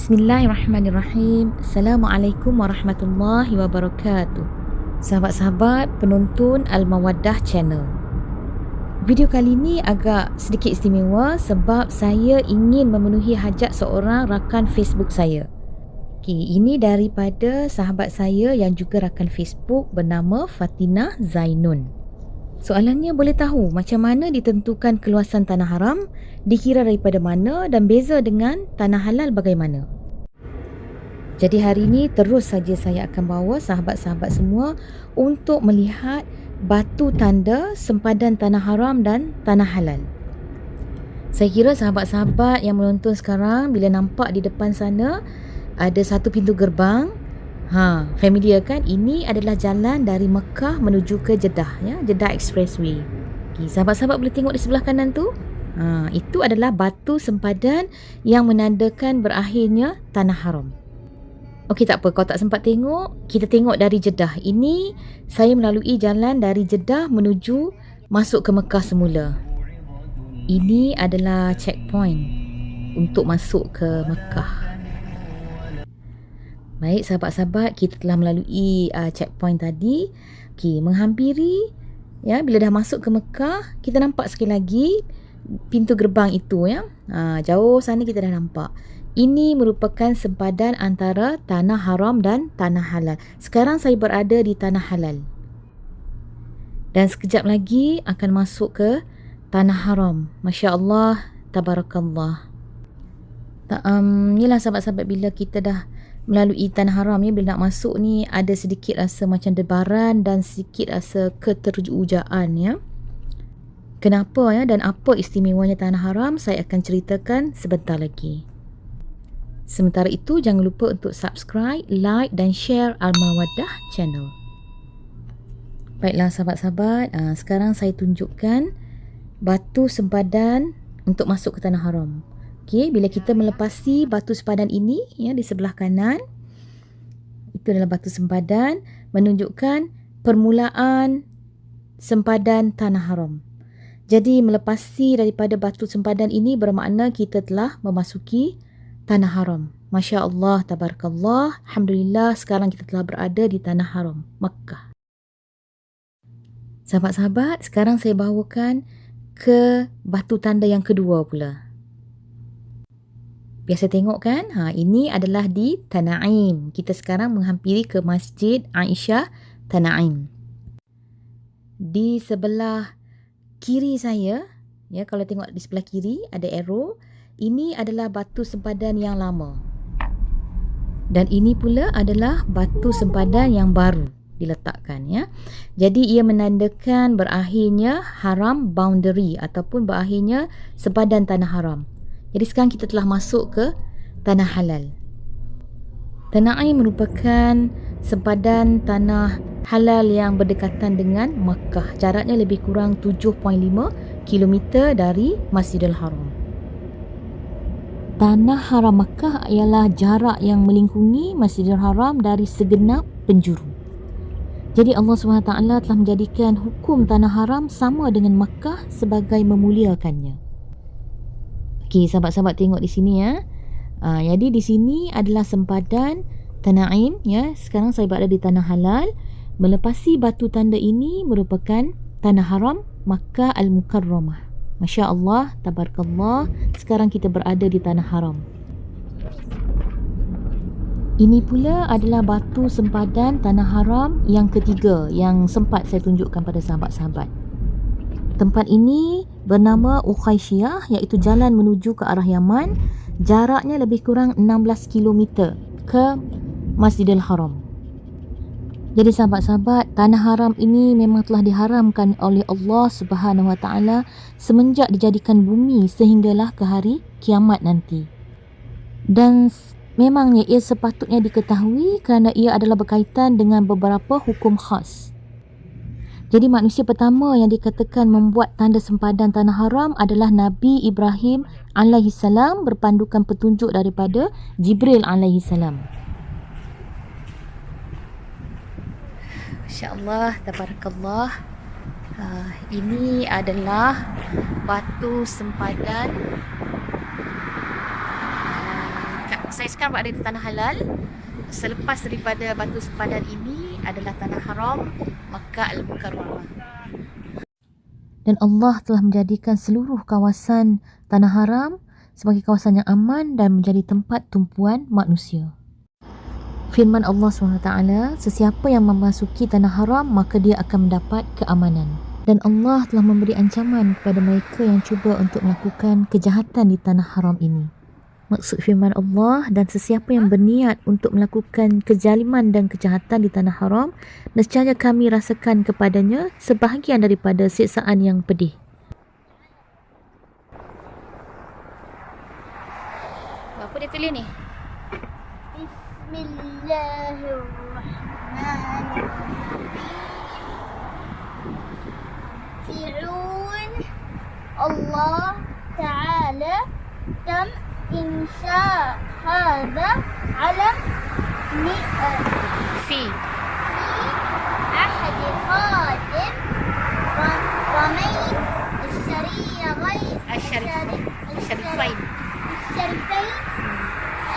Bismillahirrahmanirrahim. Assalamualaikum warahmatullahi wabarakatuh. Sahabat-sahabat penonton Al-Mawaddah Channel. Video kali ini agak sedikit istimewa sebab saya ingin memenuhi hajat seorang rakan Facebook saya. Ini daripada sahabat saya yang juga rakan Facebook bernama Fatinah Zainun. Soalannya, boleh tahu macam mana ditentukan keluasan tanah haram, dikira daripada mana dan beza dengan tanah halal bagaimana? Jadi hari ini terus saja saya akan bawa sahabat-sahabat semua untuk melihat batu tanda sempadan tanah haram dan tanah halal. Saya kira sahabat-sahabat yang menonton sekarang bila nampak di depan sana ada satu pintu gerbang. Familiar kan? Ini adalah jalan dari Mekah menuju ke Jeddah, ya, Jeddah Expressway. Sahabat-sahabat boleh tengok di sebelah kanan tu. Itu adalah batu sempadan yang menandakan berakhirnya tanah haram. Okey, tak apa, kalau tak sempat tengok, kita tengok dari Jeddah. Ini saya melalui jalan dari Jeddah menuju masuk ke Mekah semula. Ini adalah checkpoint untuk masuk ke Mekah. Baik sahabat-sahabat, kita telah melalui checkpoint tadi. Menghampiri, ya, bila dah masuk ke Mekah, kita nampak sekali lagi pintu gerbang itu, ya. Jauh sana kita dah nampak. Ini merupakan sempadan antara tanah haram dan tanah halal. Sekarang saya berada di tanah halal. Dan sekejap lagi akan masuk ke tanah haram. Masya Allah, tabarakallah. Inilah sahabat-sahabat, bila kita dah melalui tanah haram ni, bila nak masuk ni ada sedikit rasa macam debaran dan sedikit rasa keterujaan, ya. Kenapa, ya, dan apa istimewanya tanah haram, saya akan ceritakan sebentar lagi. Sementara itu jangan lupa untuk subscribe, like dan share Al-Mawaddah Channel. Baiklah sahabat-sahabat, sekarang saya tunjukkan batu sempadan untuk masuk ke tanah haram. Bila kita melepasi batu sempadan ini, ya, di sebelah kanan, itu adalah batu sempadan menunjukkan permulaan sempadan tanah haram. Jadi melepasi daripada batu sempadan ini bermakna kita telah memasuki tanah haram. Masya Allah, tabarakallah, alhamdulillah, sekarang kita telah berada di tanah haram Makkah. Sahabat-sahabat, sekarang saya bawakan ke batu tanda yang kedua pula. Biasa tengok kan? Ini adalah di Tanaim. Kita sekarang menghampiri ke Masjid Aisyah Tanaim. Di sebelah kiri saya, ya, kalau tengok di sebelah kiri ada arrow. Ini adalah batu sempadan yang lama. Dan ini pula adalah batu sempadan yang baru diletakkan, ya. Jadi ia menandakan berakhirnya haram boundary ataupun berakhirnya sempadan tanah haram. Jadi sekarang kita telah masuk ke tanah halal. Tanaim merupakan sempadan tanah halal yang berdekatan dengan Makkah. Jaraknya lebih kurang 7.5 km dari Masjidil Haram. Tanah haram Makkah ialah jarak yang melingkungi Masjidil Haram dari segenap penjuru. Jadi Allah SWT telah menjadikan hukum tanah haram sama dengan Makkah sebagai memuliakannya. Sahabat-sahabat tengok di sini, ya. Jadi di sini adalah sempadan Tanaim, ya. Sekarang saya berada di tanah halal. Melepasi batu tanda ini merupakan tanah haram Makkah Al-Mukarramah. Masya Allah, tabarakallah, sekarang kita berada di tanah haram. Ini pula adalah batu sempadan tanah haram yang ketiga yang sempat saya tunjukkan pada sahabat-sahabat. Tempat ini bernama Uqaisyah, iaitu jalan menuju ke arah Yaman. Jaraknya lebih kurang 16 km ke Masjidil Haram. Jadi sahabat-sahabat, tanah haram ini memang telah diharamkan oleh Allah Subhanahu Wa Taala semenjak dijadikan bumi sehinggalah ke hari kiamat nanti. Dan memangnya ia sepatutnya diketahui kerana ia adalah berkaitan dengan beberapa hukum khas. Jadi manusia pertama yang dikatakan membuat tanda sempadan tanah haram adalah Nabi Ibrahim alaihissalam berpandukan petunjuk daripada Jibril alaihissalam. Masya Allah, tabarakallah. Ini adalah batu sempadan Saya sekarang berada di tanah halal. Selepas daripada batu sempadan ini adalah tanah haram Makkah Al-Mukarramah. Dan Allah telah menjadikan seluruh kawasan tanah haram sebagai kawasan yang aman dan menjadi tempat tumpuan manusia. Firman Allah SWT, sesiapa yang memasuki tanah haram maka dia akan mendapat keamanan. Dan Allah telah memberi ancaman kepada mereka yang cuba untuk melakukan kejahatan di tanah haram ini. Maksud firman Allah, dan sesiapa yang berniat untuk melakukan kezaliman dan kejahatan di tanah haram, nescaya kami rasakan kepadanya sebahagian daripada siksaan yang pedih. Apa dia tulis ni? Fir'aun Allah Ta'ala tam insya hadha alam Fi أحد خادم رمين الشريفين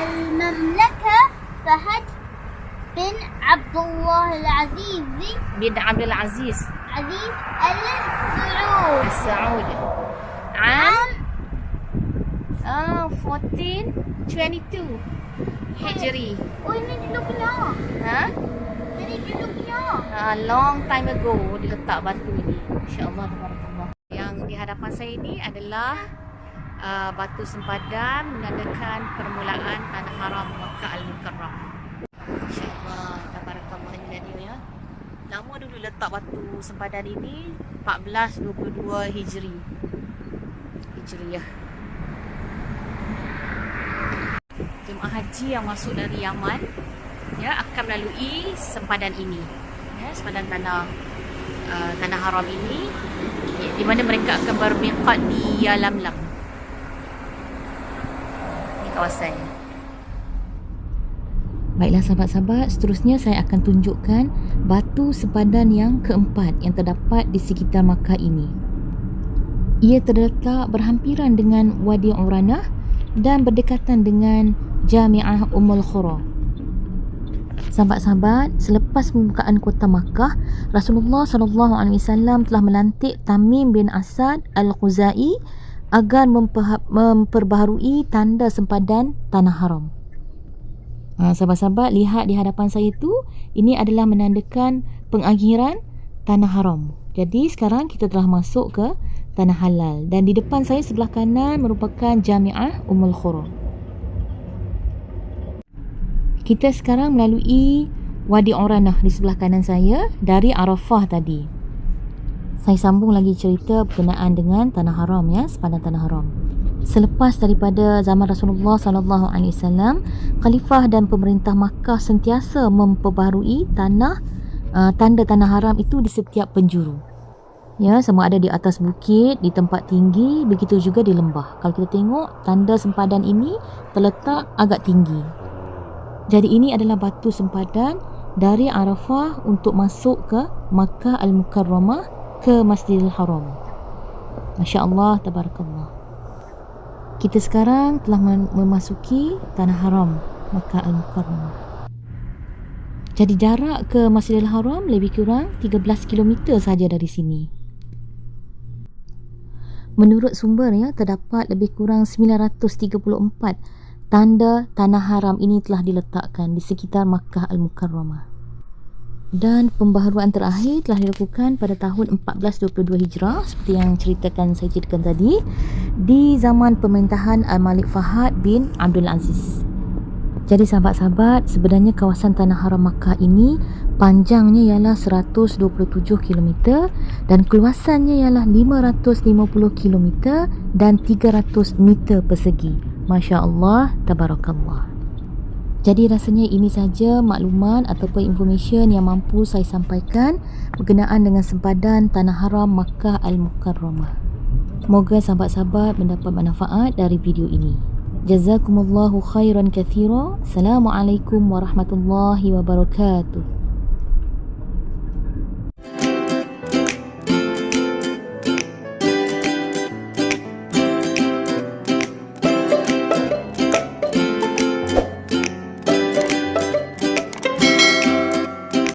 المملكة فهد بن عبد الله العزيز bin Abdul Aziz السعود عام 1422 Hijri. Oh, ini dulu punya. Ha? Ini dulu punya. Long time ago diletak batu ini. Insya-Allah, tabarakallah. Yang di hadapan saya ini adalah batu sempadan menandakan permulaan tanah haram Makkah Al-Mukarramah. Insya-Allah, tabarakallah ini dia. Lama dulu letak batu sempadan ini 1422 Hijriah. Jemaah haji yang masuk dari Yaman akan melalui sempadan ini, sempadan tanah haram ini, di mana mereka akan bermiqat di Yalamlam. Ini kawasannya. Baiklah sahabat-sahabat, seterusnya saya akan tunjukkan batu sempadan yang keempat yang terdapat di sekitar Makkah ini. Ia terletak berhampiran dengan Wadi Uranah dan berdekatan dengan Jami'ah Ummul Qura. Sahabat-sahabat, selepas pembukaan kota Makkah, Rasulullah SAW telah melantik Tamim bin Asad Al-Khuzai agar memperbaharui tanda sempadan tanah haram. Sahabat-sahabat, lihat di hadapan saya itu, ini adalah menandakan pengakhiran tanah haram. Jadi sekarang kita telah masuk ke tanah halal, dan di depan saya sebelah kanan merupakan Jami'ah Ummul Qura. Kita sekarang melalui Wadi Uranah di sebelah kanan saya dari Arafah tadi. Saya sambung lagi cerita berkenaan dengan tanah haram, sempadan tanah haram. Selepas daripada zaman Rasulullah SAW, khalifah dan pemerintah Makkah sentiasa memperbaharui tanda tanah haram itu di setiap penjuru. Sama ada di atas bukit, di tempat tinggi, begitu juga di lembah. Kalau kita tengok, tanda sempadan ini terletak agak tinggi. Jadi ini adalah batu sempadan dari Arafah untuk masuk ke Makkah Al-Mukarramah, ke Masjidil Haram. Masya Allah, tabarakallah. Kita sekarang telah memasuki tanah haram Makkah Al-Mukarramah. Jadi jarak ke Masjidil Haram lebih kurang 13 km saja dari sini. Menurut sumber terdapat lebih kurang 934 tanda tanah haram ini telah diletakkan di sekitar Makkah Al-Mukarramah. Dan pembaharuan terakhir telah dilakukan pada tahun 1422 Hijrah, seperti yang saya ceritakan tadi, di zaman pemerintahan Al-Malik Fahad bin Abdul Aziz. Jadi sahabat-sahabat, sebenarnya kawasan tanah haram Makkah ini panjangnya ialah 127 km dan keluasannya ialah 550 km dan 300 meter persegi. Masya Allah, tabarakallah. Jadi rasanya ini saja maklumat ataupun information yang mampu saya sampaikan berkenaan dengan sempadan tanah haram Makkah Al-Mukarramah. Moga sahabat-sahabat mendapat manfaat dari video ini. Jazakumullahu khairan katsira. Assalamualaikum warahmatullahi wabarakatuh.